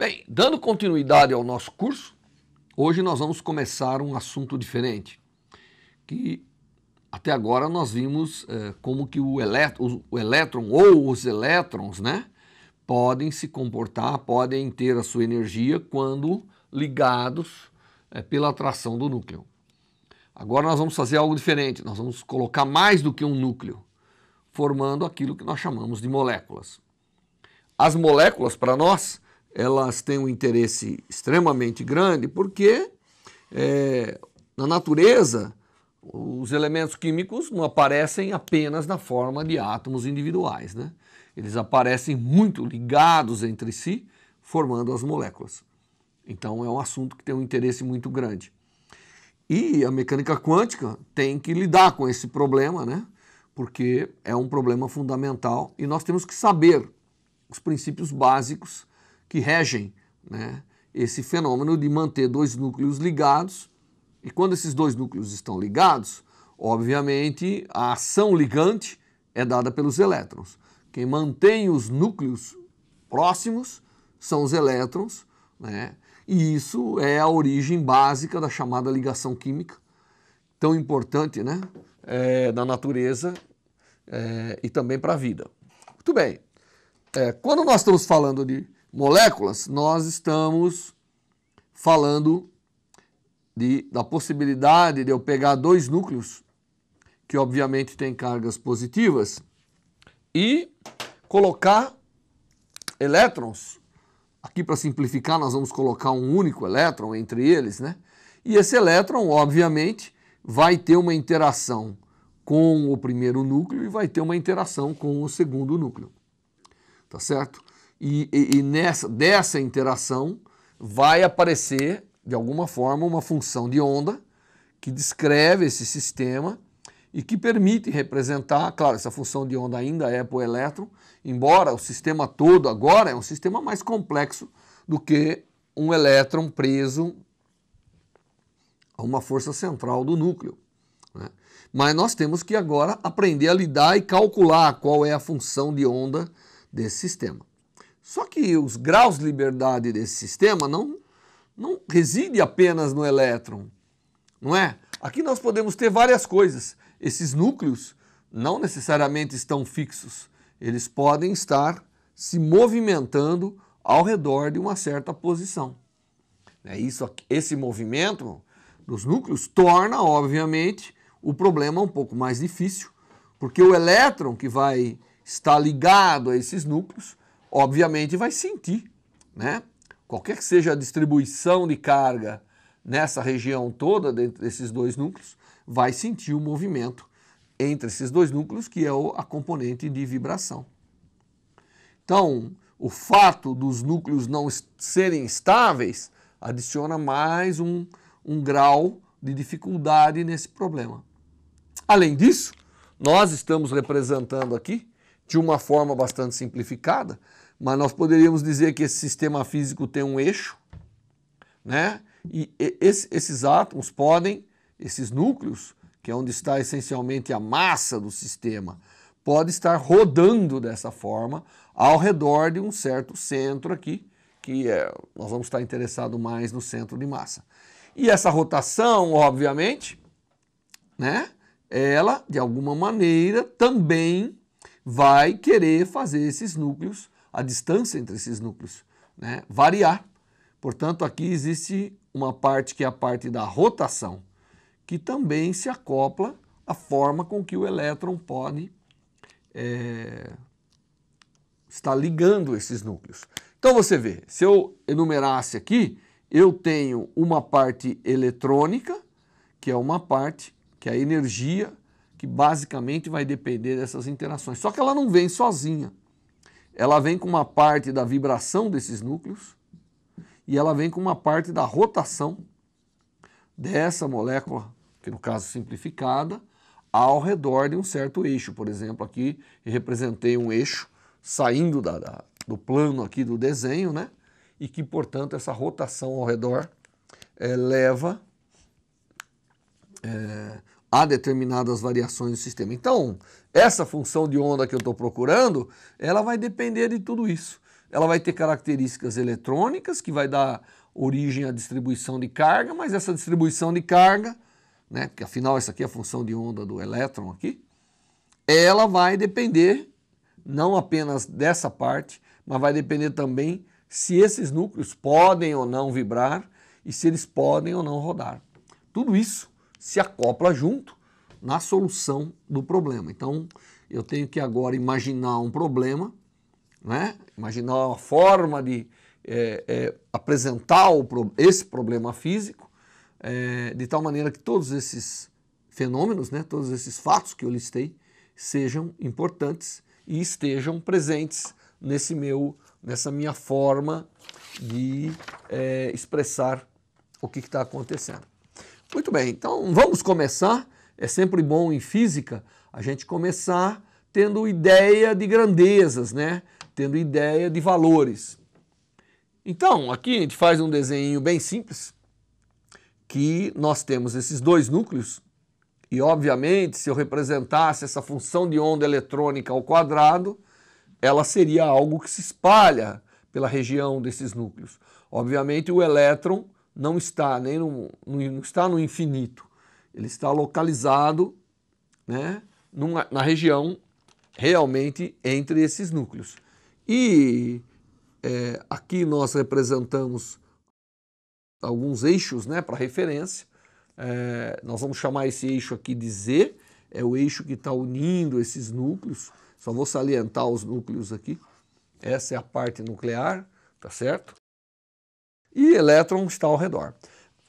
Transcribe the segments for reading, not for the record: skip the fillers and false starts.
Bem, dando continuidade ao nosso curso, hoje nós vamos começar um assunto diferente, que até agora nós vimos como que o elétron ou os elétrons, né, podem se comportar, podem ter a sua energia quando ligados pela atração do núcleo. Agora nós vamos fazer algo diferente, nós vamos colocar mais do que um núcleo, formando aquilo que nós chamamos de moléculas. As moléculas, para nós, elas têm um interesse extremamente grande porque na natureza os elementos químicos não aparecem apenas na forma de átomos individuais, né? Eles aparecem muito ligados entre si, formando as moléculas. Então é um assunto que tem um interesse muito grande. E a mecânica quântica tem que lidar com esse problema, né? Porque é um problema fundamental e nós temos que saber os princípios básicos que regem, né, esse fenômeno de manter dois núcleos ligados. E quando esses dois núcleos estão ligados, obviamente a ação ligante é dada pelos elétrons. Quem mantém os núcleos próximos são os elétrons, né? E isso é a origem básica da chamada ligação química, tão importante, né, da natureza e também para a vida. Muito bem, quando nós estamos falando de moléculas, nós estamos falando da possibilidade de eu pegar dois núcleos, que obviamente têm cargas positivas, e colocar elétrons. Aqui, para simplificar, nós vamos colocar um único elétron entre eles, né? E esse elétron, obviamente, vai ter uma interação com o primeiro núcleo e vai ter uma interação com o segundo núcleo. Tá certo? E dessa interação vai aparecer, de alguma forma, uma função de onda que descreve esse sistema e que permite representar, claro, essa função de onda ainda é para o elétron, embora o sistema todo agora é um sistema mais complexo do que um elétron preso a uma força central do núcleo, né? Mas nós temos que agora aprender a lidar e calcular qual é a função de onda desse sistema. Só que os graus de liberdade desse sistema não reside apenas no elétron, não é? Aqui nós podemos ter várias coisas. Esses núcleos não necessariamente estão fixos, eles podem estar se movimentando ao redor de uma certa posição. Esse movimento dos núcleos torna, obviamente, o problema um pouco mais difícil, porque o elétron que vai estar ligado a esses núcleos, obviamente vai sentir, né? Qualquer que seja a distribuição de carga nessa região toda, dentro desses dois núcleos, vai sentir o movimento entre esses dois núcleos, que é a componente de vibração. Então, o fato dos núcleos não serem estáveis adiciona mais um grau de dificuldade nesse problema. Além disso, nós estamos representando aqui, de uma forma bastante simplificada, mas nós poderíamos dizer que esse sistema físico tem um eixo, né? E esses átomos esses núcleos, que é onde está essencialmente a massa do sistema, pode estar rodando dessa forma ao redor de um certo centro aqui, que nós vamos estar interessados mais no centro de massa. E essa rotação, obviamente, né, ela, de alguma maneira, também vai querer fazer esses núcleos, a distância entre esses núcleos, né, variar. Portanto, aqui existe uma parte que é a parte da rotação, que também se acopla à forma com que o elétron pode estar ligando esses núcleos. Então você vê, se eu enumerasse aqui, eu tenho uma parte eletrônica, que é uma parte, que é a energia, que basicamente vai depender dessas interações. Só que ela não vem sozinha. Ela vem com uma parte da vibração desses núcleos e ela vem com uma parte da rotação dessa molécula, que no caso simplificada, ao redor de um certo eixo. Por exemplo, aqui eu representei um eixo saindo do plano aqui do desenho, né? E que, portanto, essa rotação ao redor leva a determinadas variações do sistema. Então, essa função de onda que eu estou procurando, ela vai depender de tudo isso. ela vai ter características eletrônicas, que vai dar origem à distribuição de carga, mas essa distribuição de carga, né, porque afinal essa aqui é a função de onda do elétron aqui, ela vai depender não apenas dessa parte, mas vai depender também se esses núcleos podem ou não vibrar e se eles podem ou não rodar. Tudo isso se acopla junto na solução do problema. Então, eu tenho que agora imaginar um problema, né? Imaginar uma forma de apresentar esse problema físico, de tal maneira que todos esses fenômenos, né, todos esses fatos que eu listei, sejam importantes e estejam presentes nessa minha forma de expressar o que está acontecendo. Muito bem, então vamos começar. É sempre bom em física a gente começar tendo ideia de grandezas, né? Tendo ideia de valores. Então, aqui a gente faz um desenho bem simples, que nós temos esses dois núcleos, e obviamente se eu representasse essa função de onda eletrônica ao quadrado, ela seria algo que se espalha pela região desses núcleos. Obviamente o elétron não está não está no infinito, ele está localizado, né, na região realmente entre esses núcleos. E aqui nós representamos alguns eixos, né, para referência. Nós vamos chamar esse eixo aqui de Z, é o eixo que está unindo esses núcleos. Só vou salientar os núcleos aqui. Essa é a parte nuclear, tá certo? E elétron está ao redor.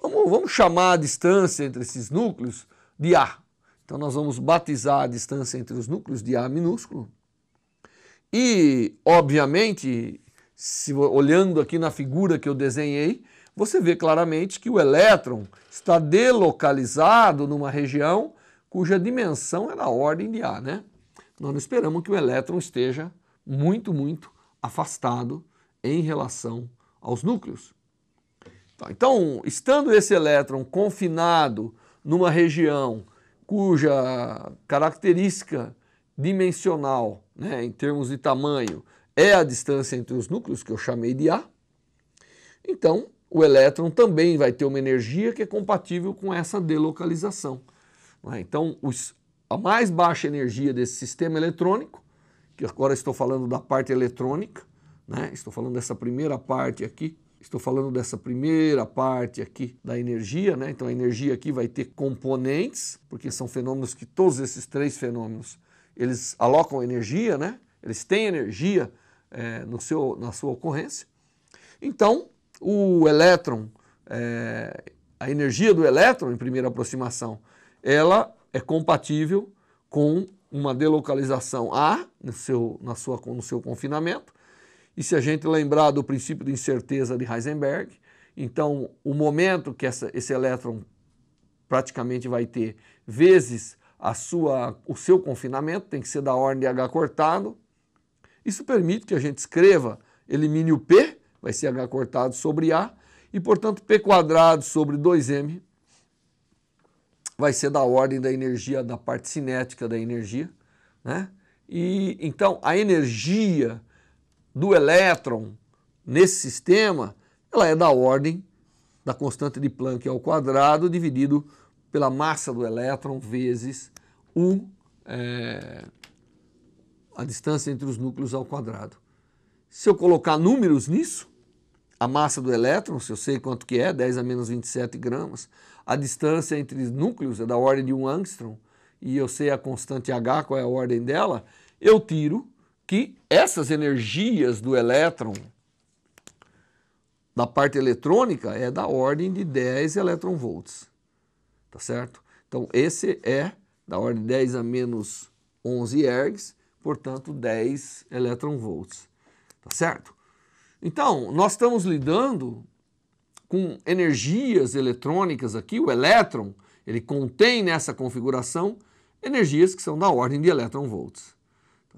Vamos chamar a distância entre esses núcleos de A. Então nós vamos batizar a distância entre os núcleos de A minúsculo. E, obviamente, olhando aqui na figura que eu desenhei, você vê claramente que o elétron está delocalizado numa região cuja dimensão é da ordem de A, né? Nós não esperamos que o elétron esteja muito, muito afastado em relação aos núcleos. Então, estando esse elétron confinado numa região cuja característica dimensional, né, em termos de tamanho, é a distância entre os núcleos, que eu chamei de A, então o elétron também vai ter uma energia que é compatível com essa delocalização. Então, a mais baixa energia desse sistema eletrônico, que agora estou falando da parte eletrônica, né, estou falando dessa primeira parte aqui, da energia, né? Então a energia aqui vai ter componentes, porque são fenômenos que todos esses três fenômenos, eles alocam energia, né? Eles têm energia na sua ocorrência. Então, o elétron, a energia do elétron, em primeira aproximação, ela é compatível com uma delocalização A no seu confinamento. E se a gente lembrar do princípio de incerteza de Heisenberg, então o momento que esse elétron praticamente vai ter vezes o seu confinamento, tem que ser da ordem de H cortado. Isso permite que a gente escreva, elimine o P, vai ser H cortado sobre A, e portanto P quadrado sobre 2M vai ser da ordem da energia, da parte cinética da energia, né? E então a energia do elétron nesse sistema, ela é da ordem da constante de Planck ao quadrado dividido pela massa do elétron vezes a distância entre os núcleos ao quadrado. Se eu colocar números nisso, a massa do elétron, se eu sei quanto que é, 10 a menos 27 gramas, a distância entre os núcleos é da ordem de 1 angstrom, e eu sei a constante H, qual é a ordem dela, eu tiro que essas energias do elétron, da parte eletrônica, é da ordem de 10 elétron-volts, tá certo? Então, esse é da ordem de 10 a menos 11 ergs, portanto, 10 elétron-volts, tá certo? Então, nós estamos lidando com energias eletrônicas aqui, o elétron, ele contém nessa configuração energias que são da ordem de elétron-volts.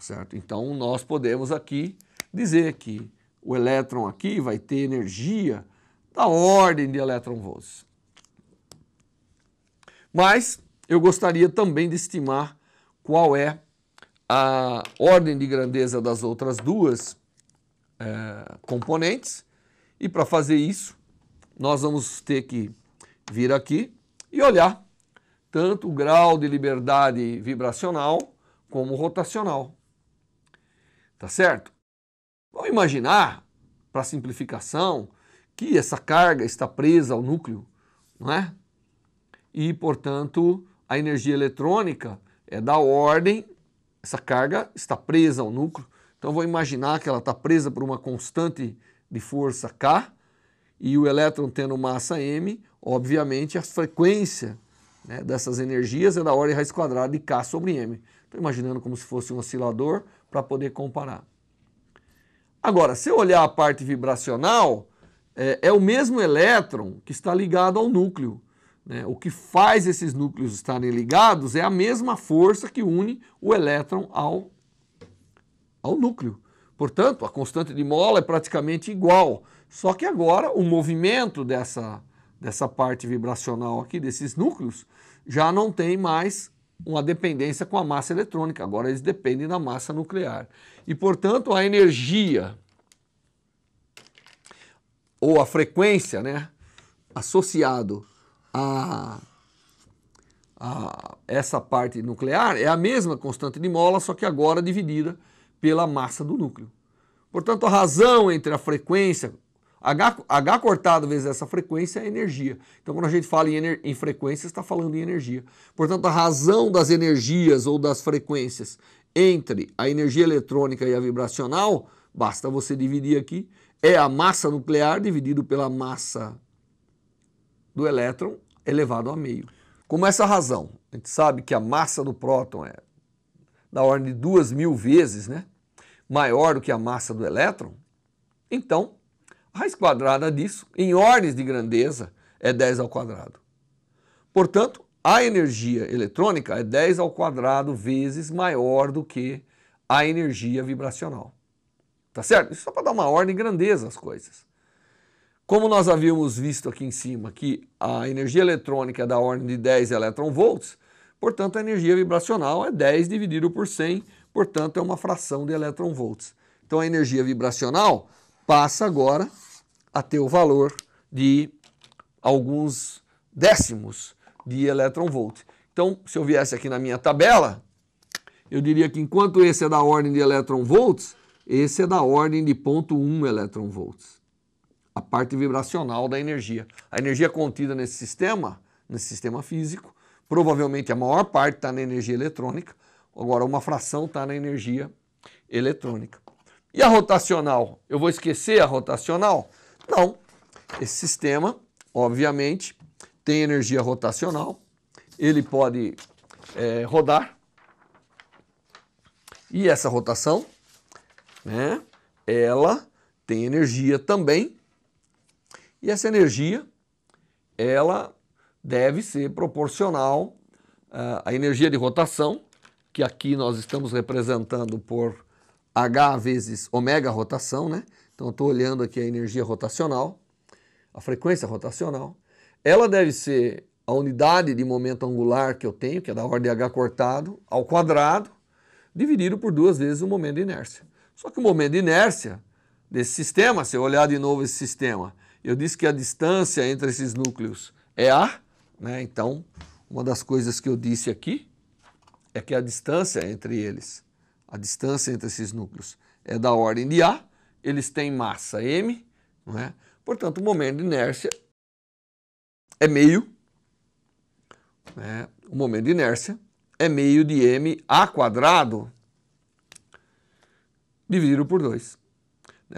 Certo? Então, nós podemos aqui dizer que o elétron aqui vai ter energia da ordem de elétron-volts. Mas eu gostaria também de estimar qual é a ordem de grandeza das outras duas componentes. E para fazer isso, nós vamos ter que vir aqui e olhar tanto o grau de liberdade vibracional como rotacional. Tá certo? Vamos imaginar, para simplificação, que essa carga está presa ao núcleo, não é? E, portanto, a energia eletrônica é da ordem, essa carga está presa ao núcleo. Então, vou imaginar que ela está presa por uma constante de força K e o elétron tendo massa m, obviamente a frequência, né, dessas energias é da ordem raiz quadrada de K sobre m. Estou imaginando como se fosse um oscilador para poder comparar. Agora, se eu olhar a parte vibracional, é o mesmo elétron que está ligado ao núcleo, né? O que faz esses núcleos estarem ligados é a mesma força que une o elétron ao núcleo. Portanto, a constante de mola é praticamente igual, só que agora o movimento dessa parte vibracional aqui, desses núcleos, já não tem mais uma dependência com a massa eletrônica, agora eles dependem da massa nuclear. E, portanto, a energia ou a frequência, né, associado a essa parte nuclear é a mesma constante de mola, só que agora dividida pela massa do núcleo. Portanto, a razão entre a frequência, H cortado vezes essa frequência é energia. Então, quando a gente fala em frequência, está falando em energia. Portanto, a razão das energias ou das frequências entre a energia eletrônica e a vibracional, basta você dividir aqui, é a massa nuclear dividido pela massa do elétron elevado a meio. Como essa razão, a gente sabe que a massa do próton é da ordem de 2.000 vezes, né, maior do que a massa do elétron, então a raiz quadrada disso, em ordens de grandeza, é 10 ao quadrado. Portanto, a energia eletrônica é 10 ao quadrado vezes maior do que a energia vibracional. Tá certo? Isso só para dar uma ordem de grandeza às coisas. Como nós havíamos visto aqui em cima que a energia eletrônica é da ordem de 10 elétron-volts, portanto a energia vibracional é 10 dividido por 100, portanto é uma fração de elétron-volts. Então a energia vibracional passa agora a ter o valor de alguns décimos de elétron-volt. Então, se eu viesse aqui na minha tabela, eu diria que enquanto esse é da ordem de elétron-volts, esse é da ordem de 0,1 elétron-volts. A parte vibracional da energia. A energia contida nesse sistema físico, provavelmente a maior parte está na energia eletrônica, agora uma fração está na energia eletrônica. E a rotacional? Eu vou esquecer a rotacional? Não. Esse sistema, obviamente, tem energia rotacional, ele pode rodar, e essa rotação, né, ela tem energia também, e essa energia, ela deve ser proporcional à energia de rotação, que aqui nós estamos representando por H vezes ômega rotação, né? Então eu estou olhando aqui a energia rotacional, a frequência rotacional. Ela deve ser a unidade de momento angular que eu tenho, que é da ordem de H cortado, ao quadrado, dividido por 2 vezes o momento de inércia. Só que o momento de inércia desse sistema, se eu olhar de novo esse sistema, eu disse que a distância entre esses núcleos é A, né? Então, uma das coisas que eu disse aqui é que a distância entre eles, a distância entre esses núcleos é da ordem de A, eles têm massa m, não é? Portanto, o momento de inércia é meio, né? O momento de inércia é meio de ma quadrado dividido por 2.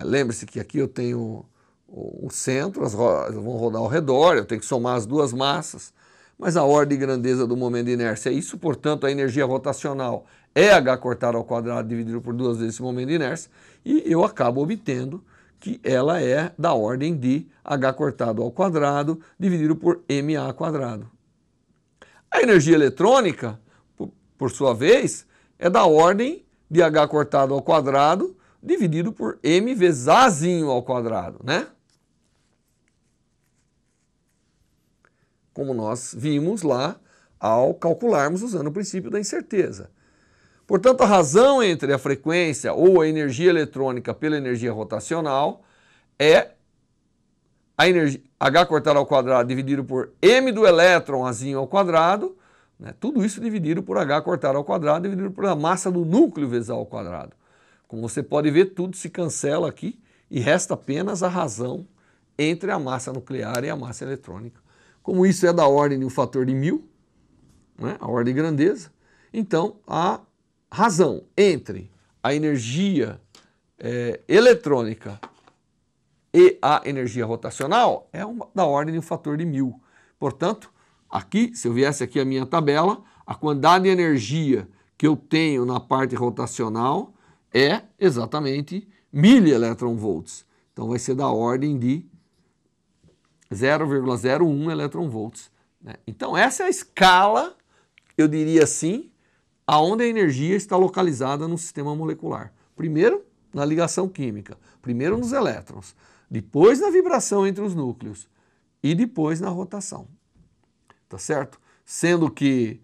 Lembre-se que aqui eu tenho o centro, as rodas vão rodar ao redor, eu tenho que somar as duas massas, mas a ordem de grandeza do momento de inércia é isso, portanto a energia rotacional é h cortado ao quadrado dividido por 2 vezes esse momento de inércia, e eu acabo obtendo que ela é da ordem de h cortado ao quadrado dividido por ma quadrado. A energia eletrônica, por sua vez, é da ordem de h cortado ao quadrado dividido por m vezes azinho ao quadrado, né? Como nós vimos lá ao calcularmos usando o princípio da incerteza. Portanto, a razão entre a frequência ou a energia eletrônica pela energia rotacional é a energia H cortado ao quadrado dividido por m do elétron azinho ao quadrado, né? Tudo isso dividido por H cortado ao quadrado dividido por a massa do núcleo vezes A ao quadrado. Como você pode ver, tudo se cancela aqui e resta apenas a razão entre a massa nuclear e a massa eletrônica. Como isso é da ordem de um fator de 1000, né? A ordem de grandeza, então a razão entre a energia eletrônica e a energia rotacional é da ordem de um fator de 1000. Portanto, aqui, se eu viesse aqui a minha tabela, a quantidade de energia que eu tenho na parte rotacional é exatamente 1000 eletronvolts. Então vai ser da ordem de 0,01 eletronvolts, né? Então essa é a escala, eu diria assim, aonde a energia está localizada no sistema molecular. Primeiro na ligação química, primeiro nos elétrons, depois na vibração entre os núcleos e depois na rotação. Tá certo? Sendo que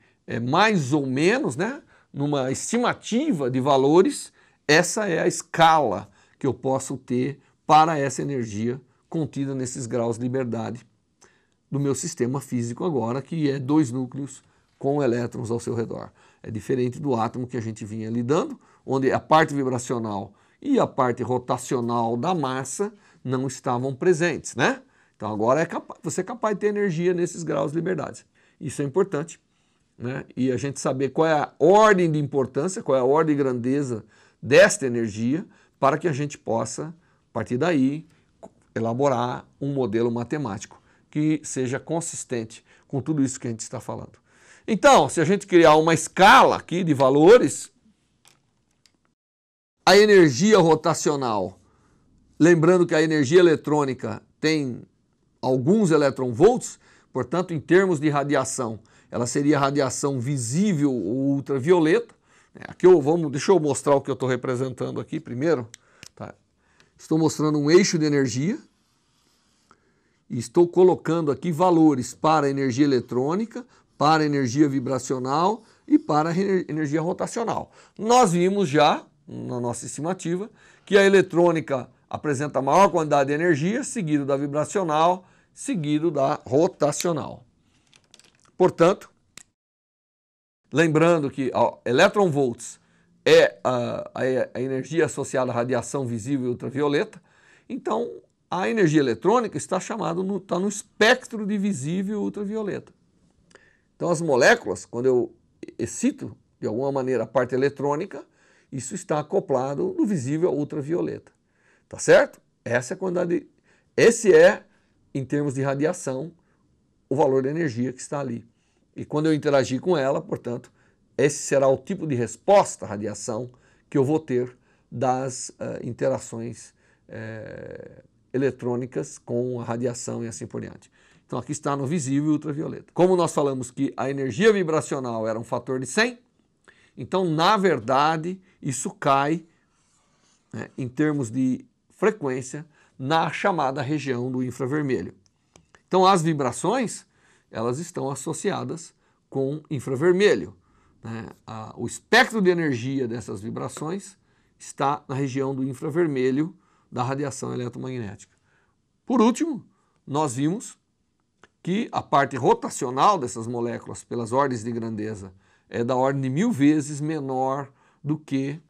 mais ou menos, né, numa estimativa de valores, essa é a escala que eu posso ter para essa energia contida nesses graus de liberdade do meu sistema físico agora, que é 2 núcleos com elétrons ao seu redor. É diferente do átomo que a gente vinha lidando, onde a parte vibracional e a parte rotacional da massa não estavam presentes, né? Então agora você é capaz de ter energia nesses graus de liberdade. Isso é importante, né? E a gente saber qual é a ordem de importância, qual é a ordem de grandeza desta energia, para que a gente possa, a partir daí, elaborar um modelo matemático que seja consistente com tudo isso que a gente está falando. Então, se a gente criar uma escala aqui de valores, a energia rotacional, lembrando que a energia eletrônica tem alguns eletronvolts, portanto, em termos de radiação, ela seria radiação visível ou ultravioleta. Aqui deixa eu mostrar o que eu estou representando aqui primeiro. Tá? Estou mostrando um eixo de energia e estou colocando aqui valores para a energia eletrônica, para a energia vibracional e para a energia rotacional. Nós vimos já, na nossa estimativa, que a eletrônica apresenta a maior quantidade de energia, seguido da vibracional, seguido da rotacional. Portanto, lembrando que eletronvolts é a energia associada à radiação visível e ultravioleta, então a energia eletrônica está no espectro de visível e ultravioleta. Então as moléculas, quando eu excito de alguma maneira a parte eletrônica, isso está acoplado no visível ao ultravioleta. Tá certo? Essa é a quantidade, esse é, em termos de radiação, o valor da energia que está ali. E quando eu interagir com ela, portanto, esse será o tipo de resposta à radiação que eu vou ter das interações eletrônicas com a radiação e assim por diante. Então aqui está no visível e ultravioleta. Como nós falamos que a energia vibracional era um fator de 100, então na verdade isso cai, né, em termos de frequência na chamada região do infravermelho. Então as vibrações, elas estão associadas com infravermelho, né? O espectro de energia dessas vibrações está na região do infravermelho da radiação eletromagnética. Por último, nós vimos que a parte rotacional dessas moléculas, pelas ordens de grandeza, é da ordem de 1000 vezes menor do que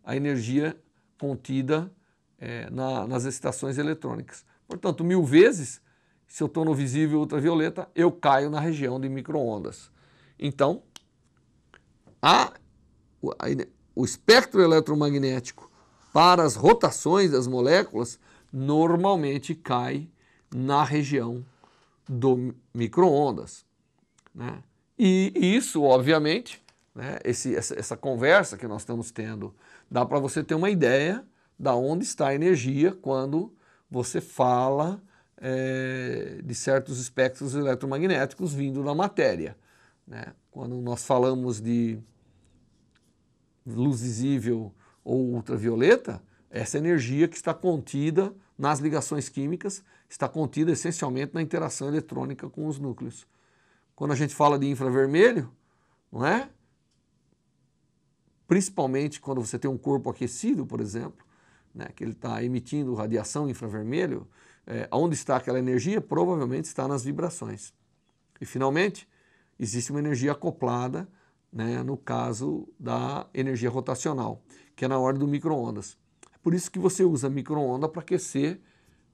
a energia contida nas excitações eletrônicas. Portanto, 1000 vezes, se eu estou no visível ultravioleta, eu caio na região de micro-ondas. Então, o espectro eletromagnético para as rotações das moléculas normalmente cai na região do micro-ondas, né? E isso, obviamente, né, essa conversa que nós estamos tendo, dá para você ter uma ideia de onde está a energia quando você fala de certos espectros eletromagnéticos vindo da matéria, né? Quando nós falamos de luz visível ou ultravioleta, essa energia que está contida nas ligações químicas está contida essencialmente na interação eletrônica com os núcleos. Quando a gente fala de infravermelho, não é? principalmente quando você tem um corpo aquecido, por exemplo, né, que ele está emitindo radiação infravermelho, onde está aquela energia? Provavelmente está nas vibrações. E, finalmente, existe uma energia acoplada, né, no caso da energia rotacional, que é na ordem do micro-ondas. É por isso que você usa micro-ondas para aquecer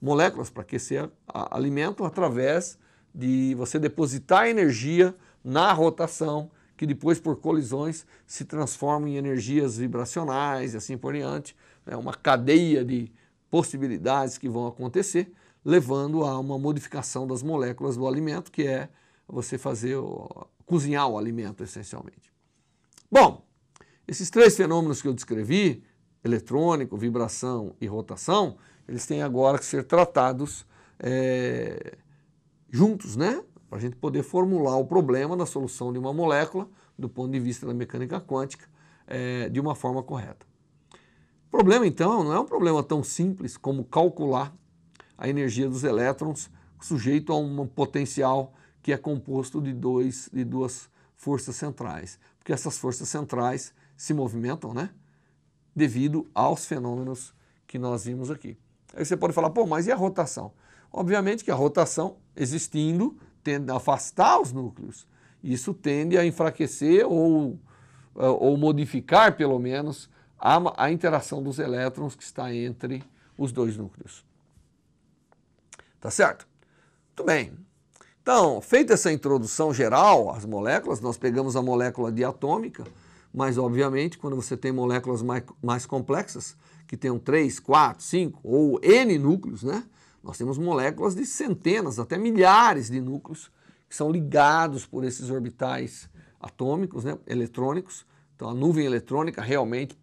moléculas, para aquecer alimento, através de você depositar energia na rotação, que depois, por colisões, se transforma em energias vibracionais e assim por diante. É uma cadeia de possibilidades que vão acontecer, levando a uma modificação das moléculas do alimento, que é você cozinhar o alimento, essencialmente. Bom, esses três fenômenos que eu descrevi, eletrônico, vibração e rotação, eles têm agora que ser tratados juntos, né? Para a gente poder formular o problema da solução de uma molécula, do ponto de vista da mecânica quântica, de uma forma correta. O problema, então, não é um problema tão simples como calcular a energia dos elétrons sujeito a um potencial que é composto de duas forças centrais. Porque essas forças centrais se movimentam, né, devido aos fenômenos que nós vimos aqui. Aí você pode falar, pô, mas e a rotação? Obviamente que a rotação, existindo, tende a afastar os núcleos. Isso tende a enfraquecer ou modificar, pelo menos, a interação dos elétrons que está entre os dois núcleos. Tá certo? Muito bem. Então, feita essa introdução geral às moléculas, nós pegamos a molécula diatômica, mas, obviamente, quando você tem moléculas mais complexas, que tenham 3, 4, 5 ou N núcleos, né? Nós temos moléculas de centenas, até milhares de núcleos, que são ligados por esses orbitais atômicos, né, eletrônicos. Então, a nuvem eletrônica realmente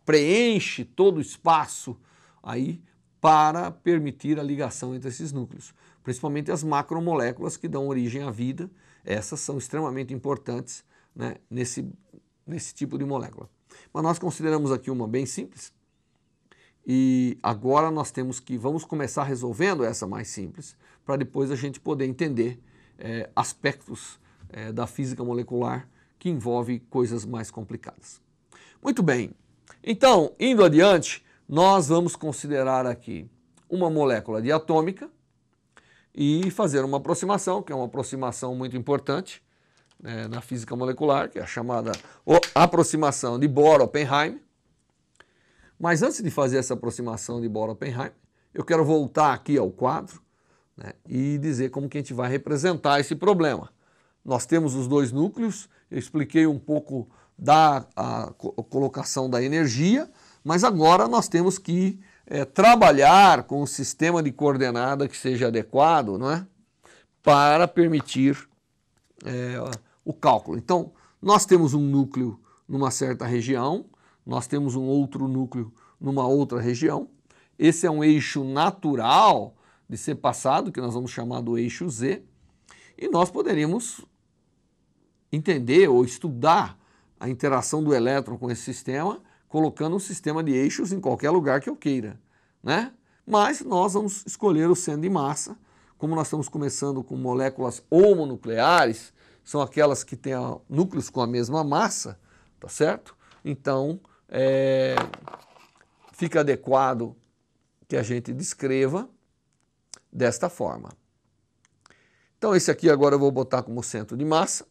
preenche todo o espaço aí para permitir a ligação entre esses núcleos, principalmente as macromoléculas que dão origem à vida. Essas são extremamente importantes, né, nesse tipo de molécula. Mas nós consideramos aqui uma bem simples, e agora nós vamos começar resolvendo essa mais simples, para depois a gente poder entender aspectos da física molecular que envolve coisas mais complicadas. Muito bem, então, indo adiante, nós vamos considerar aqui uma molécula diatômica e fazer uma aproximação, que é uma aproximação muito importante na física molecular, que é a chamada aproximação de Bohr-Oppenheim. Mas antes de fazer essa aproximação de Bohr-Oppenheim, eu quero voltar aqui ao quadro, né, e dizer como que a gente vai representar esse problema. Nós temos os dois núcleos, eu expliquei um pouco da colocação da energia, mas agora nós temos que trabalhar com um sistema de coordenada que seja adequado, não é? Para permitir o cálculo. Então, nós temos um núcleo numa certa região, nós temos um outro núcleo numa outra região. Esse é um eixo natural de ser passado, que nós vamos chamar do eixo Z, e nós poderíamos entender ou estudar a interação do elétron com esse sistema, colocando um sistema de eixos em qualquer lugar que eu queira, né? Mas nós vamos escolher o centro de massa. Como nós estamos começando com moléculas homonucleares, são aquelas que têm núcleos com a mesma massa, tá certo? Então, fica adequado que a gente descreva desta forma. Então, esse aqui agora eu vou botar como centro de massa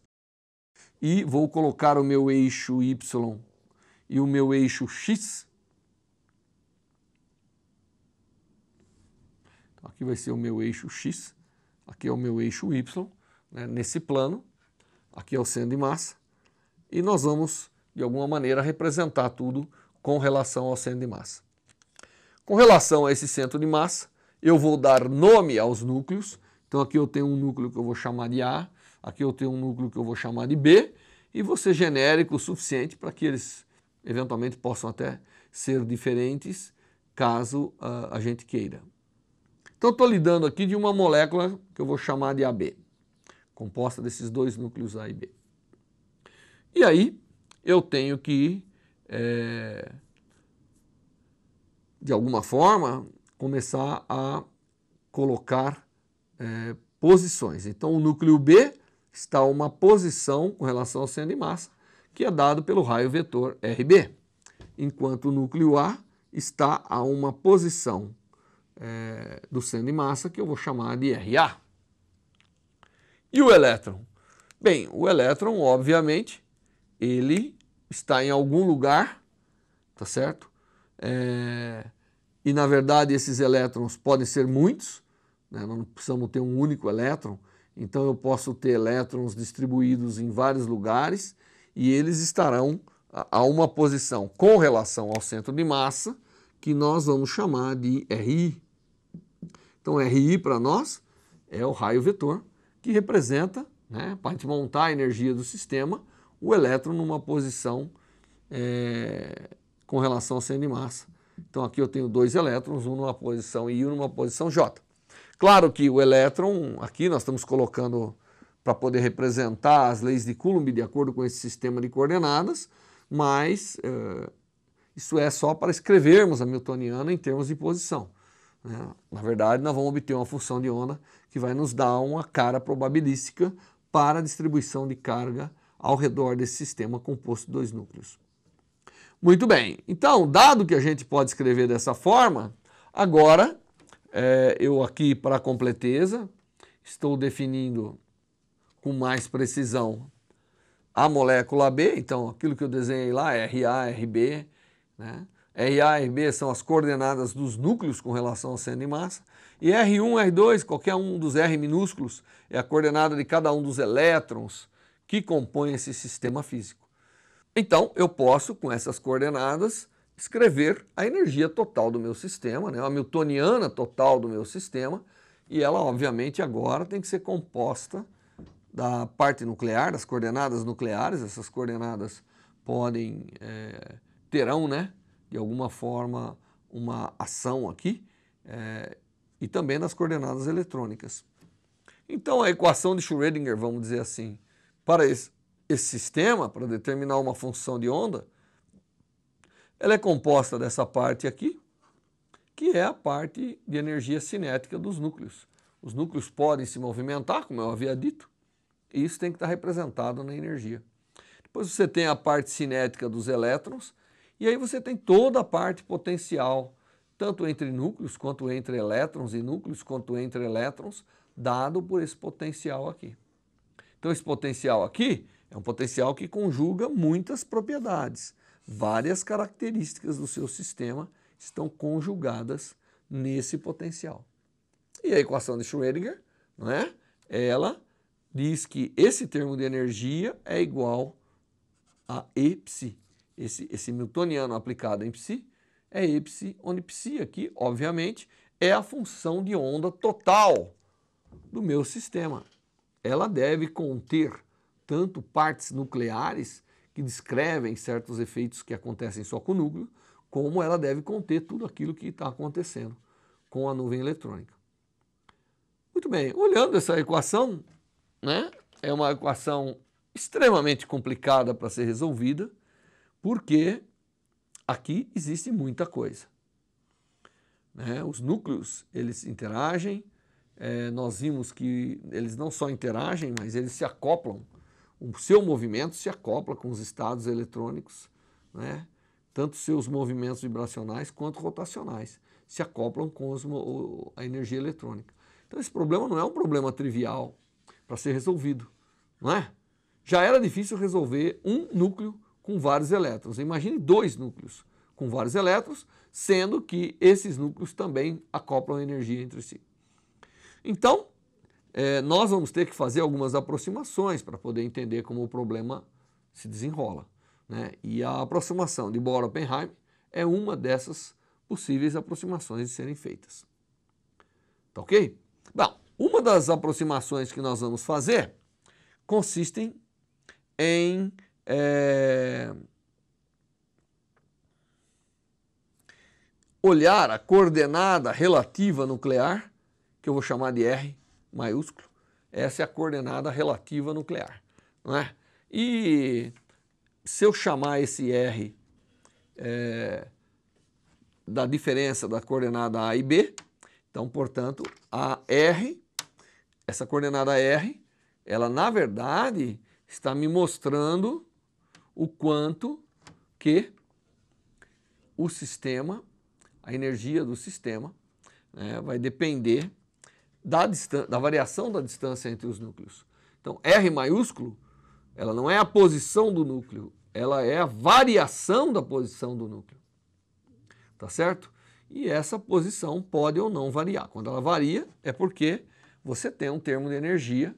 e vou colocar o meu eixo Y e o meu eixo X. Então, aqui vai ser o meu eixo X, aqui é o meu eixo Y, né, nesse plano, aqui é o centro de massa, e nós vamos, de alguma maneira, representar tudo com relação ao centro de massa. Com relação a esse centro de massa, eu vou dar nome aos núcleos. Então aqui eu tenho um núcleo que eu vou chamar de A, aqui eu tenho um núcleo que eu vou chamar de B, e vou ser genérico o suficiente para que eles eventualmente possam até ser diferentes, caso a gente queira. Então estou lidando aqui de uma molécula que eu vou chamar de AB, composta desses dois núcleos A e B. E aí eu tenho que, de alguma forma, começar a colocar posições. Então o núcleo B está a uma posição com relação ao centro de massa, que é dado pelo raio vetor RB, enquanto o núcleo A está a uma posição do centro de massa que eu vou chamar de RA. E o elétron? Bem, o elétron, obviamente, ele está em algum lugar, tá certo? E, na verdade, esses elétrons podem ser muitos, né? Não precisamos ter um único elétron, então eu posso ter elétrons distribuídos em vários lugares e eles estarão a uma posição com relação ao centro de massa que nós vamos chamar de RI. Então, RI para nós é o raio vetor que representa, né, para a gente montar a energia do sistema, o elétron numa posição com relação ao centro de massa. Então aqui eu tenho dois elétrons, um numa posição I e um numa posição J. Claro que o elétron, aqui nós estamos colocando para poder representar as leis de Coulomb de acordo com esse sistema de coordenadas, mas isso é só para escrevermos a newtoniana em termos de posição. Na verdade, nós vamos obter uma função de onda que vai nos dar uma cara probabilística para a distribuição de carga ao redor desse sistema composto de dois núcleos. Muito bem, então, dado que a gente pode escrever dessa forma, agora eu aqui, para completeza, estou definindo com mais precisão a molécula B, então aquilo que eu desenhei lá, RA, RB, né? RA e RB são as coordenadas dos núcleos com relação ao centro de massa, e R1, R2, qualquer um dos R minúsculos, é a coordenada de cada um dos elétrons que compõem esse sistema físico. Então, eu posso, com essas coordenadas, escrever a energia total do meu sistema, né? A newtoniana total do meu sistema, e ela, obviamente, agora tem que ser composta da parte nuclear, das coordenadas nucleares. Essas coordenadas podem, terão, né, de alguma forma, uma ação aqui, e também das coordenadas eletrônicas. Então, a equação de Schrödinger, vamos dizer assim, para esse sistema, para determinar uma função de onda, ela é composta dessa parte aqui, que é a parte de energia cinética dos núcleos. Os núcleos podem se movimentar, como eu havia dito, e isso tem que estar representado na energia. Depois você tem a parte cinética dos elétrons, e aí você tem toda a parte potencial, tanto entre núcleos, quanto entre elétrons, e núcleos, quanto entre elétrons, dado por esse potencial aqui. Então esse potencial aqui é um potencial que conjuga muitas propriedades. Várias características do seu sistema estão conjugadas nesse potencial. E a equação de Schrödinger, não é? Ela diz que esse termo de energia é igual a Epsi. Esse newtoniano aplicado em psi é Epsi, onde psi aqui, obviamente, é a função de onda total do meu sistema. Ela deve conter tanto partes nucleares que descrevem certos efeitos que acontecem só com o núcleo, como ela deve conter tudo aquilo que está acontecendo com a nuvem eletrônica. Muito bem, olhando essa equação, né, é uma equação extremamente complicada para ser resolvida, porque aqui existe muita coisa. Os núcleos, eles interagem, nós vimos que eles não só interagem, mas eles se acoplam. O seu movimento se acopla com os estados eletrônicos, né? Tanto seus movimentos vibracionais quanto rotacionais se acoplam com a energia eletrônica. Então esse problema não é um problema trivial para ser resolvido, não é? Já era difícil resolver um núcleo com vários elétrons. Imagine dois núcleos com vários elétrons, sendo que esses núcleos também acoplam energia entre si. Então, nós vamos ter que fazer algumas aproximações para poder entender como o problema se desenrola, né? E a aproximação de Bohr-Oppenheim é uma dessas possíveis aproximações de serem feitas. Tá ok? Bom, uma das aproximações que nós vamos fazer consistem em olhar a coordenada relativa nuclear, que eu vou chamar de R maiúsculo. Essa é a coordenada relativa nuclear, não é? E se eu chamar esse R da diferença da coordenada A e B, então, portanto, a R, essa coordenada R, ela na verdade está me mostrando o quanto que o sistema, a energia do sistema, né, vai depender da variação da distância entre os núcleos. Então, R maiúsculo, ela não é a posição do núcleo, ela é a variação da posição do núcleo. Tá certo? E essa posição pode ou não variar. Quando ela varia, é porque você tem um termo de energia,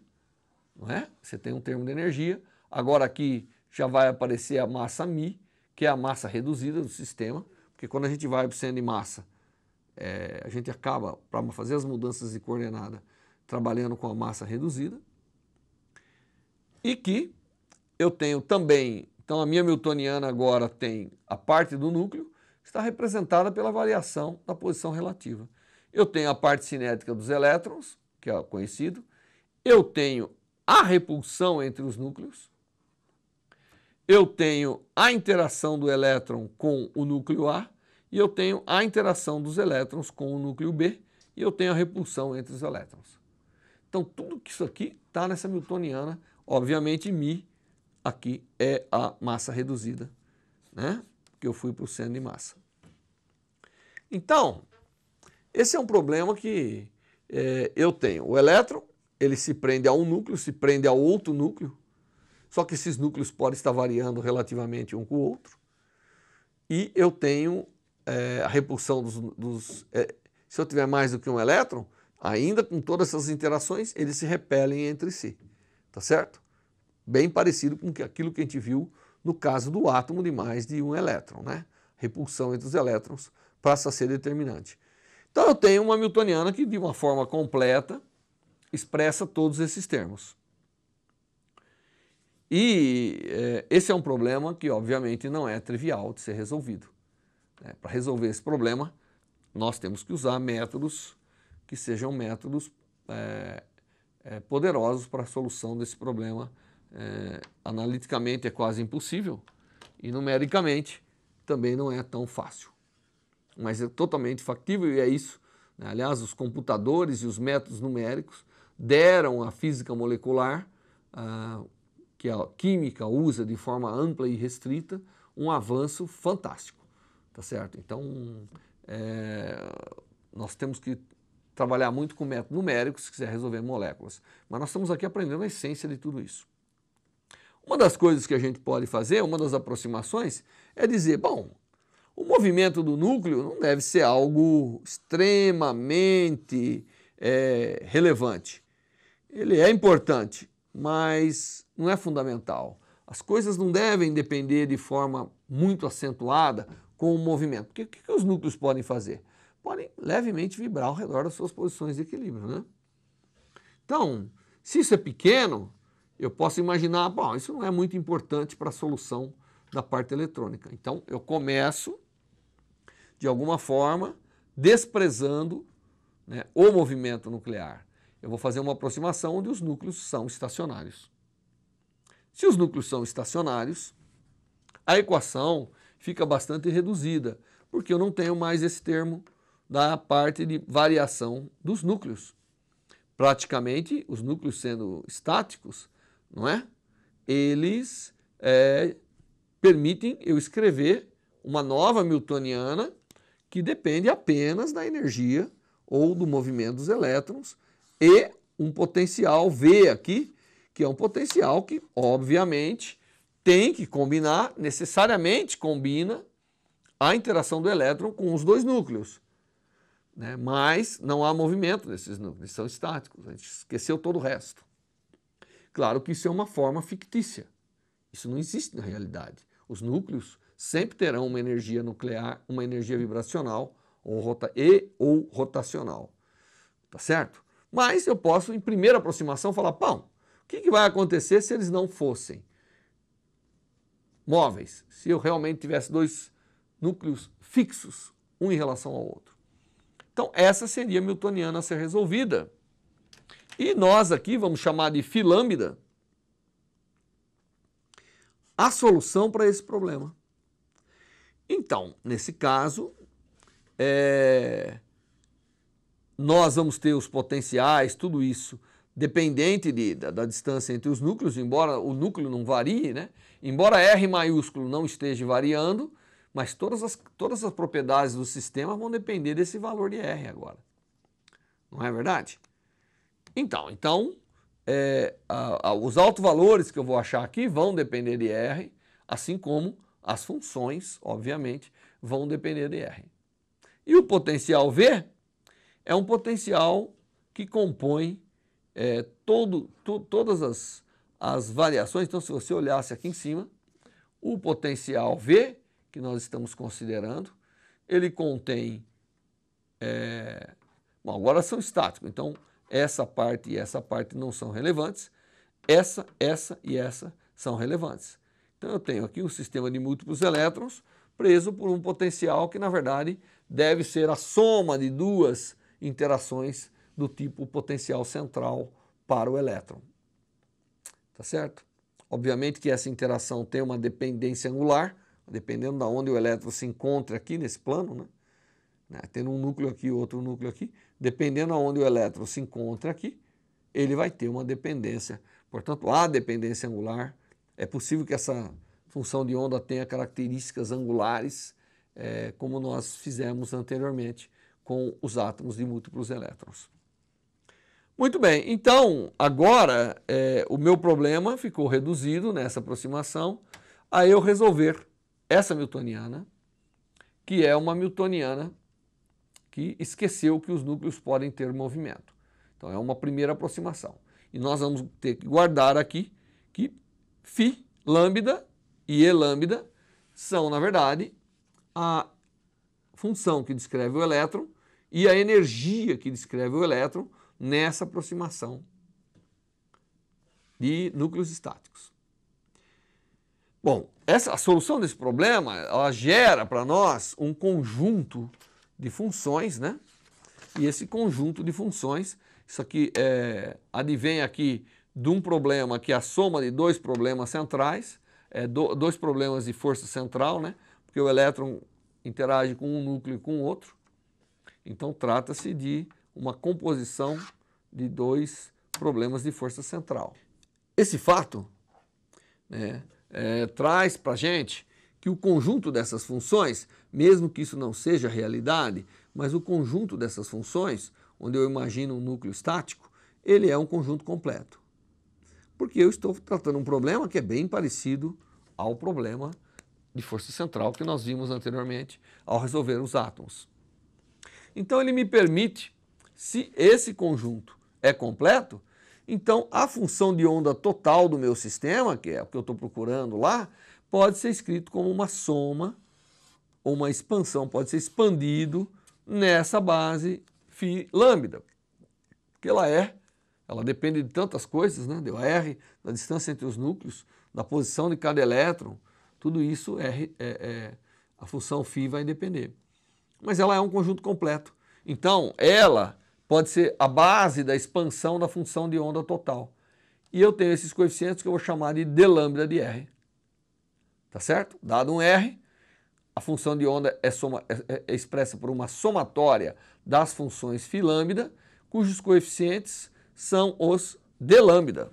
não é? Você tem um termo de energia. Agora aqui já vai aparecer a massa μ, que é a massa reduzida do sistema, porque quando a gente vai para o centro de massa, a gente acaba, para fazer as mudanças de coordenada, trabalhando com a massa reduzida. E que eu tenho também, então a minha newtoniana agora tem a parte do núcleo, está representada pela variação da posição relativa. Eu tenho a parte cinética dos elétrons, que é conhecido, eu tenho a repulsão entre os núcleos, eu tenho a interação do elétron com o núcleo A, e eu tenho a interação dos elétrons com o núcleo B, e eu tenho a repulsão entre os elétrons. Então, tudo isso aqui está nessa newtoniana. Obviamente, μ aqui é a massa reduzida, né? Porque eu fui para o centro de massa. Então, esse é um problema que eu tenho. O elétron, ele se prende a um núcleo, se prende a outro núcleo, só que esses núcleos podem estar variando relativamente um com o outro. E eu tenho a repulsão se eu tiver mais do que um elétron, ainda com todas essas interações, eles se repelem entre si. Tá certo? Bem parecido com aquilo que a gente viu no caso do átomo de mais de um elétron, né? Repulsão entre os elétrons passa a ser determinante. Então eu tenho uma newtoniana que, de uma forma completa, expressa todos esses termos. E esse é um problema que, obviamente, não é trivial de ser resolvido. Para resolver esse problema, nós temos que usar métodos que sejam métodos poderosos para a solução desse problema. Analiticamente é quase impossível e numericamente também não é tão fácil. Mas é totalmente factível e é isso. Aliás, os computadores e os métodos numéricos deram à física molecular, que a química usa de forma ampla e restrita, um avanço fantástico. Tá certo? Então, nós temos que trabalhar muito com métodos numéricos se quiser resolver moléculas. Mas nós estamos aqui aprendendo a essência de tudo isso. Uma das coisas que a gente pode fazer, uma das aproximações, é dizer, bom, o movimento do núcleo não deve ser algo extremamente relevante. Ele é importante, mas não é fundamental. As coisas não devem depender de forma muito acentuada com o movimento. Porque o que os núcleos podem fazer? Podem levemente vibrar ao redor das suas posições de equilíbrio, né? Então, se isso é pequeno, eu posso imaginar, bom, isso não é muito importante para a solução da parte eletrônica. Então, eu começo, de alguma forma, desprezando, né, o movimento nuclear. Eu vou fazer uma aproximação onde os núcleos são estacionários. Se os núcleos são estacionários, a equação fica bastante reduzida, porque eu não tenho mais esse termo da parte de variação dos núcleos. Praticamente, os núcleos sendo estáticos, não é? Eles permitem eu escrever uma nova newtoniana que depende apenas da energia ou do movimento dos elétrons e um potencial V aqui, que é um potencial que, obviamente, tem que combinar, necessariamente combina a interação do elétron com os dois núcleos. Né? Mas não há movimento desses núcleos, eles são estáticos, a gente esqueceu todo o resto. Claro que isso é uma forma fictícia, isso não existe na realidade. Os núcleos sempre terão uma energia nuclear, uma energia vibracional ou rotacional, tá certo? Mas eu posso, em primeira aproximação, falar, bom, o que vai acontecer se eles não fossem móveis? Se eu realmente tivesse dois núcleos fixos, um em relação ao outro. Então, essa seria a newtoniana a ser resolvida. E nós aqui vamos chamar de φ lambda a solução para esse problema. Então, nesse caso, nós vamos ter os potenciais, tudo isso dependente da distância entre os núcleos, embora o núcleo não varie, né? Embora R maiúsculo não esteja variando, mas todas as propriedades do sistema vão depender desse valor de R agora. Não é verdade? Então os autovalores que eu vou achar aqui vão depender de R, assim como as funções, obviamente, vão depender de R. E o potencial V é um potencial que compõe todas as variações. Então, se você olhasse aqui em cima, o potencial V, que nós estamos considerando, ele contém... bom, agora são estáticos, então essa parte e essa parte não são relevantes, essa e essa são relevantes. Então eu tenho aqui um sistema de múltiplos elétrons preso por um potencial que, na verdade, deve ser a soma de duas interações do tipo potencial central para o elétron. Tá certo? Obviamente que essa interação tem uma dependência angular, dependendo de onde o elétron se encontra aqui nesse plano, né? Tendo um núcleo aqui, outro núcleo aqui, dependendo de onde o elétron se encontra aqui, ele vai ter uma dependência. Portanto, há dependência angular. É possível que essa função de onda tenha características angulares, como nós fizemos anteriormente com os átomos de múltiplos elétrons. Muito bem, então agora o meu problema ficou reduzido nessa aproximação a eu resolver essa newtoniana, que é uma newtoniana que esqueceu que os núcleos podem ter movimento. Então é uma primeira aproximação. E nós vamos ter que guardar aqui que φ lambda e E lambda são, na verdade, a função que descreve o elétron e a energia que descreve o elétron nessa aproximação de núcleos estáticos. Bom, a solução desse problema, ela gera para nós um conjunto de funções, né? E esse conjunto de funções, isso aqui advém aqui de um problema que é a soma de dois problemas centrais, dois problemas de força central, né? Porque o elétron interage com um núcleo e com o outro. Então trata-se de uma composição de dois problemas de força central. Esse fato, né, traz para a gente que o conjunto dessas funções, mesmo que isso não seja realidade, mas o conjunto dessas funções, onde eu imagino um núcleo estático, ele é um conjunto completo. Porque eu estou tratando um problema que é bem parecido ao problema de força central que nós vimos anteriormente ao resolver os átomos. Então ele me permite, se esse conjunto é completo, então a função de onda total do meu sistema, que é o que eu estou procurando lá, pode ser escrito como uma soma ou uma expansão, pode ser expandido nessa base φ lambda, porque ela depende de tantas coisas, né? Do R, da distância entre os núcleos, da posição de cada elétron, tudo isso a função φ vai depender. Mas ela é um conjunto completo. Então, ela pode ser a base da expansão da função de onda total. E eu tenho esses coeficientes que eu vou chamar de d lambda de R. Tá certo? Dado um R, a função de onda é expressa por uma somatória das funções φ lambda, cujos coeficientes são os d lambda.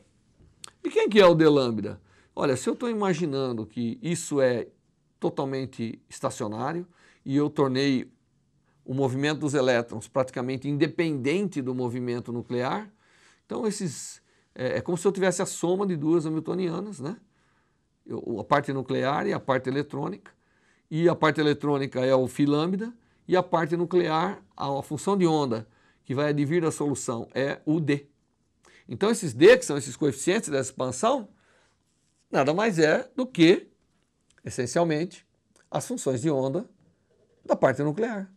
E quem que é o d lambda? Olha, se eu estou imaginando que isso é totalmente estacionário e eu tornei o movimento dos elétrons praticamente independente do movimento nuclear, então é como se eu tivesse a soma de duas hamiltonianas, né? A parte nuclear e a parte eletrônica, e a parte eletrônica é o φ lambda, e a parte nuclear, a função de onda que vai advir da solução é o d. Então esses d, que são esses coeficientes dessa expansão, nada mais é do que, essencialmente, as funções de onda da parte nuclear.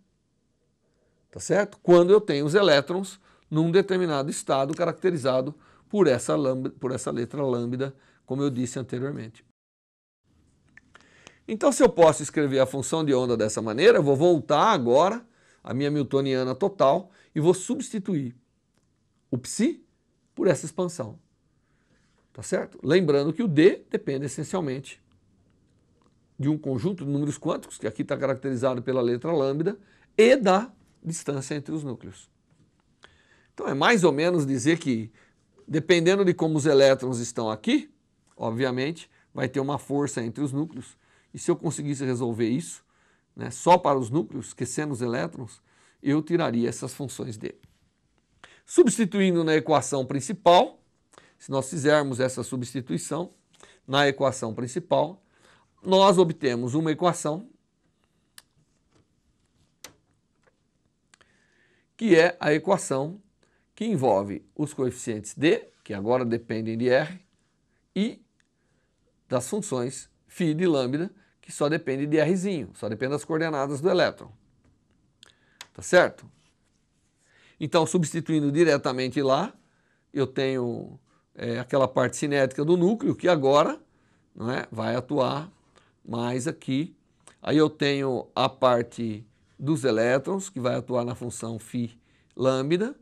Tá certo? Quando eu tenho os elétrons num determinado estado caracterizado por essa letra lambda, como eu disse anteriormente. Então, se eu posso escrever a função de onda dessa maneira, eu vou voltar agora à minha newtoniana total e vou substituir o psi por essa expansão. Tá certo? Lembrando que o d depende essencialmente de um conjunto de números quânticos, que aqui está caracterizado pela letra lambda, e da distância entre os núcleos. Então é mais ou menos dizer que dependendo de como os elétrons estão aqui, obviamente, vai ter uma força entre os núcleos. E se eu conseguisse resolver isso, né, só para os núcleos, esquecendo os elétrons, eu tiraria essas funções D. Substituindo na equação principal, se nós fizermos essa substituição na equação principal, nós obtemos uma equação que é a equação que envolve os coeficientes D, que agora dependem de R, e das funções φ de lambda, que só depende de Rzinho, só depende das coordenadas do elétron. Tá certo? Então, substituindo diretamente lá, eu tenho aquela parte cinética do núcleo, que agora, não é, vai atuar mais aqui. Aí eu tenho a parte dos elétrons, que vai atuar na função φ lambda,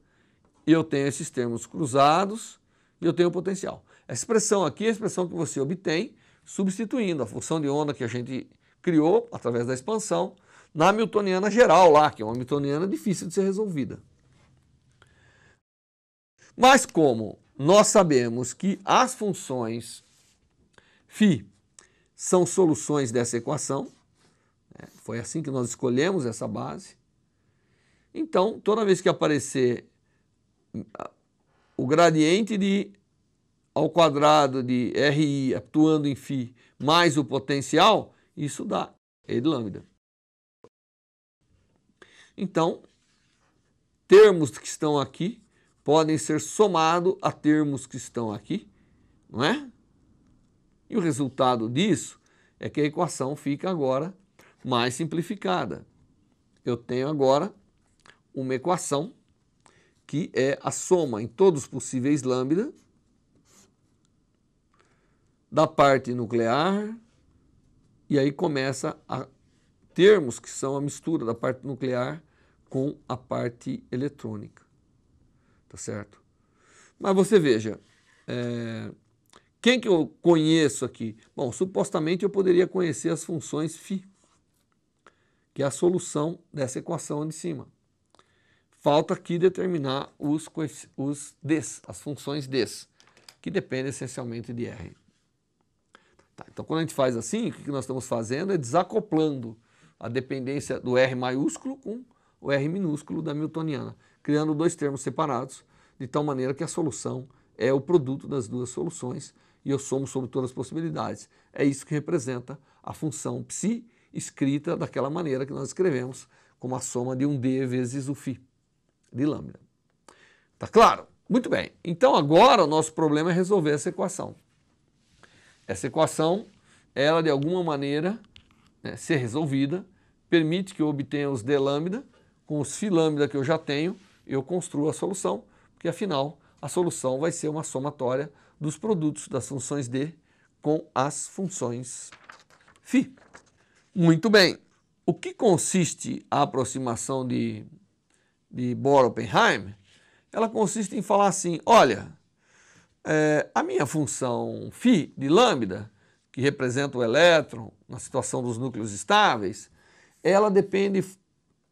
e eu tenho esses termos cruzados, e eu tenho o potencial. Essa expressão aqui é a expressão que você obtém substituindo a função de onda que a gente criou através da expansão na Hamiltoniana geral lá, que é uma Hamiltoniana difícil de ser resolvida. Mas como nós sabemos que as funções φ são soluções dessa equação, foi assim que nós escolhemos essa base, então toda vez que aparecer o gradiente ao quadrado de Ri atuando em φ mais o potencial, isso dá E de lambda. Então, termos que estão aqui podem ser somados a termos que estão aqui, não é? E o resultado disso é que a equação fica agora mais simplificada. Eu tenho agora uma equação que é a soma em todos os possíveis lambda da parte nuclear, e aí começa a termos que são a mistura da parte nuclear com a parte eletrônica. Tá certo? Mas você veja, quem que eu conheço aqui? Bom, supostamente eu poderia conhecer as funções φ, que é a solução dessa equação de cima. Falta aqui determinar os Ds, as funções Ds, que dependem essencialmente de R. Tá, então, quando a gente faz assim, o que nós estamos fazendo é desacoplando a dependência do R maiúsculo com o R minúsculo da Hamiltoniana, criando dois termos separados, de tal maneira que a solução é o produto das duas soluções e eu somo sobre todas as possibilidades. É isso que representa a função ψ, escrita daquela maneira que nós escrevemos, como a soma de um D vezes o φ de lambda. Tá claro? Muito bem. Então agora o nosso problema é resolver essa equação. Essa equação, ela de alguma maneira, ser resolvida, permite que eu obtenha os D lambda, com os φ lambda que eu já tenho, eu construo a solução, porque afinal a solução vai ser uma somatória dos produtos das funções D com as funções φ. Muito bem. O que consiste a aproximação de Bohr-Oppenheim? Ela consiste em falar assim, olha, a minha função φ de lambda, que representa o elétron na situação dos núcleos estáveis, ela depende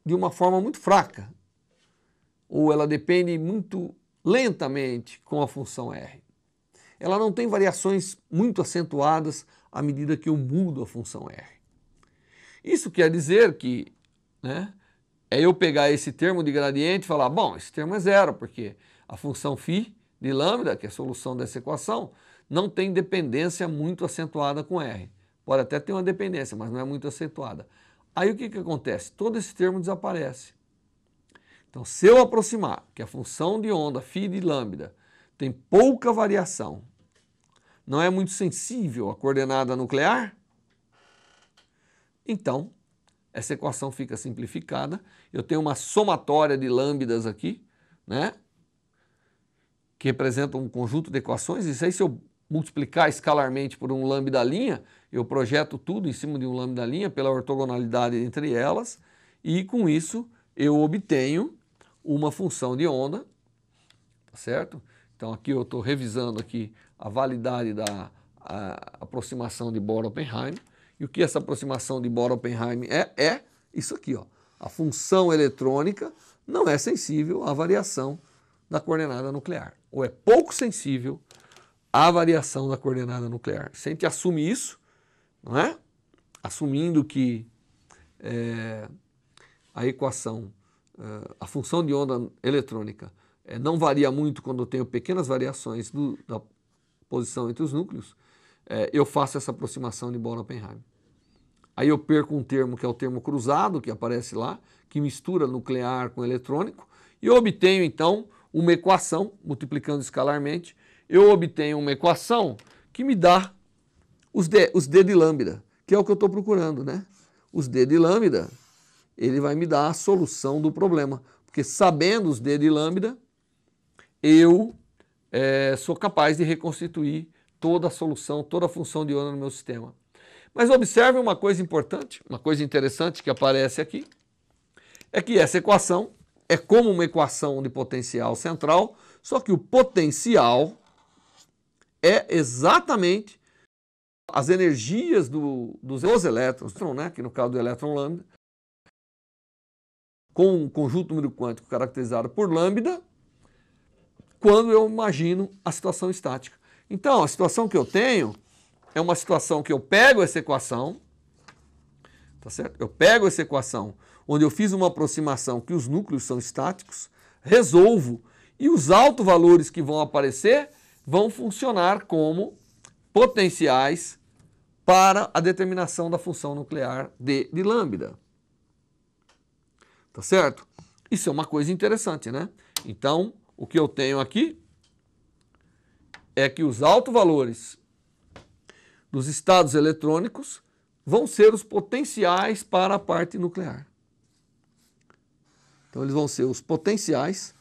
de uma forma muito fraca, ou ela depende muito lentamente com a função R. Ela não tem variações muito acentuadas à medida que eu mudo a função R. Isso quer dizer que, é eu pegar esse termo de gradiente e falar, bom, esse termo é zero, porque a função φ de lambda, que é a solução dessa equação, não tem dependência muito acentuada com R. Pode até ter uma dependência, mas não é muito acentuada. Aí o que acontece? Todo esse termo desaparece. Então, se eu aproximar que a função de onda φ de lambda tem pouca variação, não é muito sensível à coordenada nuclear, então essa equação fica simplificada. Eu tenho uma somatória de lambdas aqui, que representa um conjunto de equações. Isso aí, se eu multiplicar escalarmente por um lambda linha, eu projeto tudo em cima de um lambda linha pela ortogonalidade entre elas, e com isso eu obtenho uma função de onda, tá certo? Então aqui eu estou revisando aqui a validade da aproximação de Bohr-Oppenheim, e o que essa aproximação de Bohr-Oppenheim é isso aqui, ó. A função eletrônica não é sensível à variação da coordenada nuclear, ou é pouco sensível à variação da coordenada nuclear. Se a gente assume isso, não é? Assumindo que a equação, a função de onda eletrônica não varia muito quando eu tenho pequenas variações da posição entre os núcleos, eu faço essa aproximação de Bohr-Oppenheim. Aí eu perco um termo que é o termo cruzado, que aparece lá, que mistura nuclear com eletrônico, e eu obtenho então uma equação, multiplicando escalarmente, eu obtenho uma equação que me dá os D de lambda, que é o que eu estou procurando, né? Os D de lambda, ele vai me dar a solução do problema, porque sabendo os D de lambda, eu sou capaz de reconstituir toda a solução, toda a função de onda no meu sistema. Mas observe uma coisa importante, uma coisa interessante que aparece aqui, é que essa equação é como uma equação de potencial central, só que o potencial é exatamente as energias dos elétrons, né, que no caso do elétron lambda, com um conjunto número quântico caracterizado por lambda, quando eu imagino a situação estática. Então, a situação que eu tenho é uma situação que eu pego essa equação, tá certo? Eu pego essa equação onde eu fiz uma aproximação que os núcleos são estáticos, resolvo, e os autovalores que vão aparecer vão funcionar como potenciais para a determinação da função nuclear D de lambda. Tá certo? Isso é uma coisa interessante, né? Então, o que eu tenho aqui é que os autovalores dos estados eletrônicos vão ser os potenciais para a parte nuclear. Então, eles vão ser os potenciais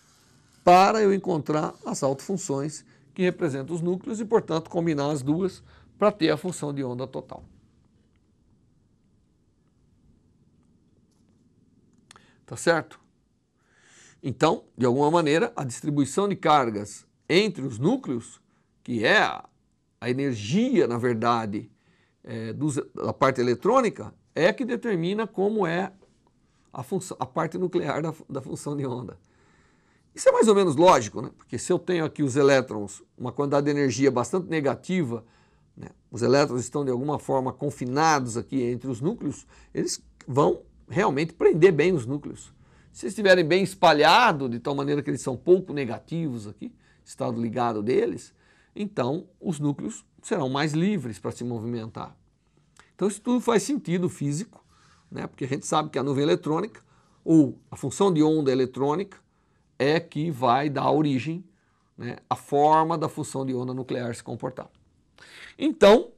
para eu encontrar as autofunções que representam os núcleos e, portanto, combinar as duas para ter a função de onda total. Tá certo? Então, de alguma maneira, a distribuição de cargas entre os núcleos, que é a energia, na verdade, da parte eletrônica, é que determina como é a parte nuclear da função de onda. Isso é mais ou menos lógico, né? Porque se eu tenho aqui os elétrons, uma quantidade de energia bastante negativa, né? Os elétrons estão de alguma forma confinados aqui entre os núcleos, eles vão realmente prender bem os núcleos. Se eles estiverem bem espalhados, de tal maneira que eles são pouco negativos aqui, estado ligado deles, então os núcleos serão mais livres para se movimentar. Então isso tudo faz sentido físico, né? Porque a gente sabe que a nuvem eletrônica, ou a função de onda eletrônica, é que vai dar origem, né, à forma da função de onda nuclear se comportar. Então,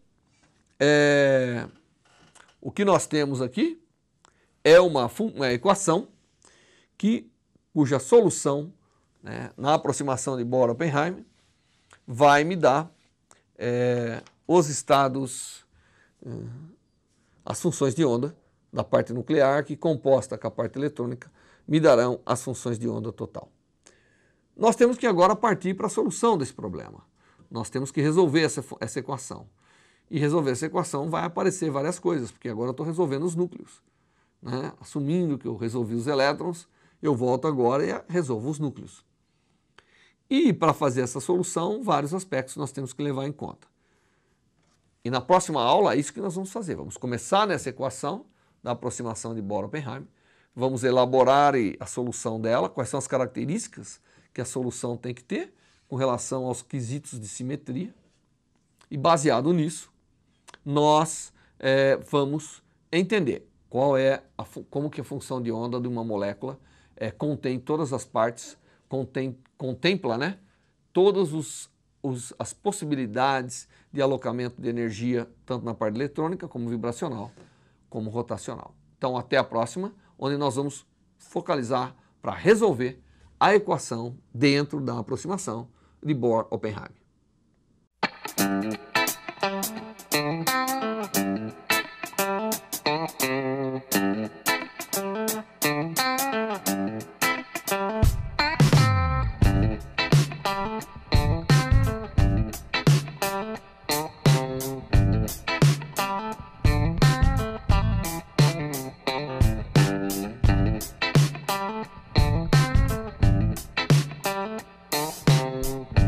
o que nós temos aqui é uma equação cuja solução, né, na aproximação de Bohr-Oppenheim vai me dar os estados, as funções de onda da parte nuclear, que composta com a parte eletrônica, me darão as funções de onda total. Nós temos que agora partir para a solução desse problema. Nós temos que resolver essa equação. E resolver essa equação vai aparecer várias coisas, porque agora eu estou resolvendo os núcleos, né? Assumindo que eu resolvi os elétrons, eu volto agora e resolvo os núcleos. E para fazer essa solução, vários aspectos nós temos que levar em conta. E na próxima aula é isso que nós vamos fazer. Vamos começar nessa equação da aproximação de Bohr-Oppenheim. Vamos elaborar a solução dela, quais são as características que a solução tem que ter com relação aos quesitos de simetria. E baseado nisso, nós vamos entender como que a função de onda de uma molécula contém todas as partes, contempla, né, todas as possibilidades de alocamento de energia, tanto na parte eletrônica, como vibracional, como rotacional. Então, até a próxima, onde nós vamos focalizar para resolver a equação dentro da aproximação de Bohr-Oppenheim. Tchau.